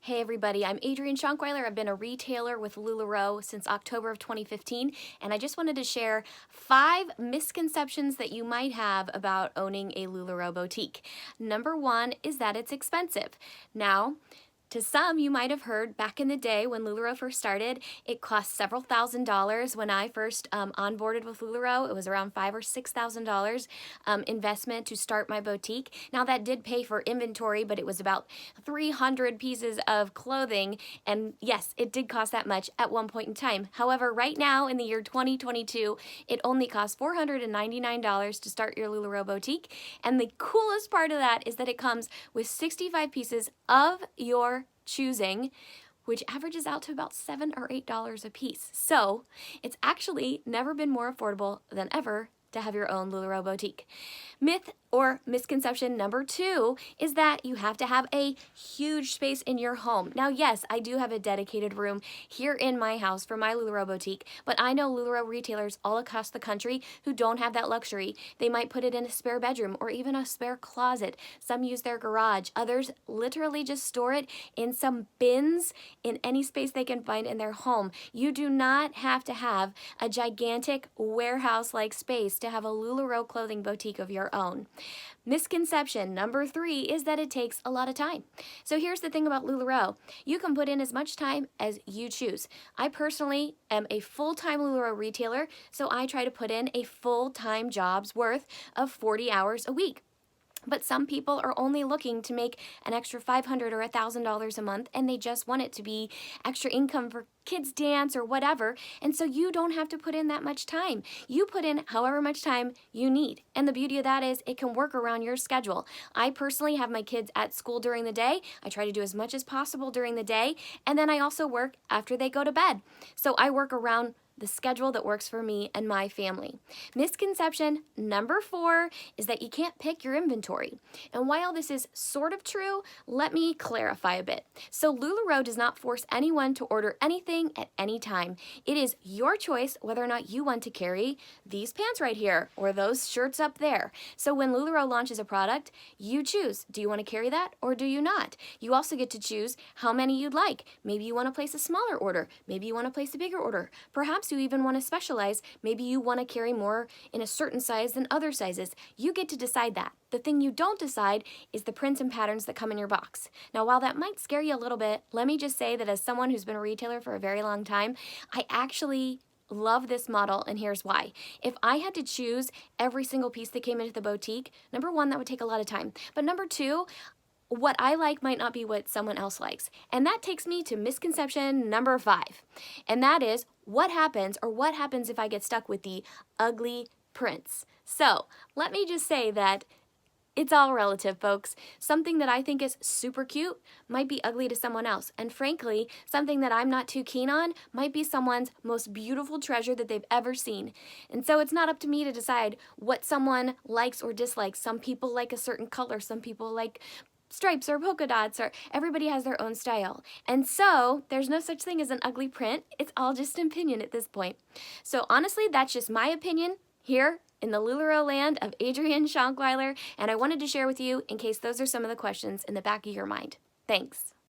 Hey everybody, I'm Adrienne Schonkweiler. I've been a retailer with LuLaRoe since October of 2015, and I just wanted to share 5 misconceptions that you might have about owning a LuLaRoe boutique. Number 1 is that it's expensive. Now, to some, you might have heard back in the day when LuLaRoe first started, it cost several $1,000s. When I first onboarded with LuLaRoe, it was around $5,000 or $6,000 investment to start my boutique. Now that did pay for inventory, but it was about 300 pieces of clothing, and yes, it did cost that much at one point in time. However, right now in the year 2022, it only costs $499 to start your LuLaRoe boutique, and the coolest part of that is that it comes with 65 pieces of your choosing, which averages out to about $7 or $8 a piece. So it's actually never been more affordable than ever to have your own LuLaRoe boutique. Myth or misconception number 2 is that you have to have a huge space in your home. Now, yes, I do have a dedicated room here in my house for my LuLaRoe boutique, but I know LuLaRoe retailers all across the country who don't have that luxury. They might put it in a spare bedroom or even a spare closet. Some use their garage. Others literally just store it in some bins in any space they can find in their home. You do not have to have a gigantic warehouse-like space to have a LuLaRoe clothing boutique of your own. Misconception number 3 is that it takes a lot of time. So here's the thing about LuLaRoe. You can put in as much time as you choose. I personally am a full-time LuLaRoe retailer, so I try to put in a full-time job's worth of 40 hours a week. But some people are only looking to make an extra $500 or $1,000 a month, and they just want it to be extra income for kids' dance or whatever, and so you don't have to put in that much time. You put in however much time you need, and the beauty of that is it can work around your schedule. I personally have my kids at school during the day. I try to do as much as possible during the day, and then I also work after they go to bed. So I work around the schedule that works for me and my family. Misconception number 4 is that you can't pick your inventory. And while this is sort of true, let me clarify a bit. So LuLaRoe does not force anyone to order anything at any time. It is your choice whether or not you want to carry these pants right here or those shirts up there. So when LuLaRoe launches a product, you choose. Do you want to carry that or do you not? You also get to choose how many you'd like. Maybe you want to place a smaller order. Maybe you want to place a bigger order. Perhaps you even want to specialize. Maybe you want to carry more in a certain size than other sizes. You get to decide that. The thing you don't decide is the prints and patterns that come in your box. Now, while that might scare you a little bit, let me just say that as someone who's been a retailer for a very long time, I actually love this model, and here's why. If I had to choose every single piece that came into the boutique, number 1, that would take a lot of time. But number 2, what I like might not be what someone else likes. And that takes me to misconception number 5. And that is, what happens if I get stuck with the ugly prints? So let me just say that it's all relative, folks. Something that I think is super cute might be ugly to someone else. And frankly, something that I'm not too keen on might be someone's most beautiful treasure that they've ever seen. And so it's not up to me to decide what someone likes or dislikes. Some people like a certain color. Some people like stripes or polka dots, or everybody has their own style. And so there's no such thing as an ugly print. It's all just an opinion at this point. So honestly, that's just my opinion here in the LuLaRoe land of Adrienne Schonkweiler, and I wanted to share with you in case those are some of the questions in the back of your mind. Thanks.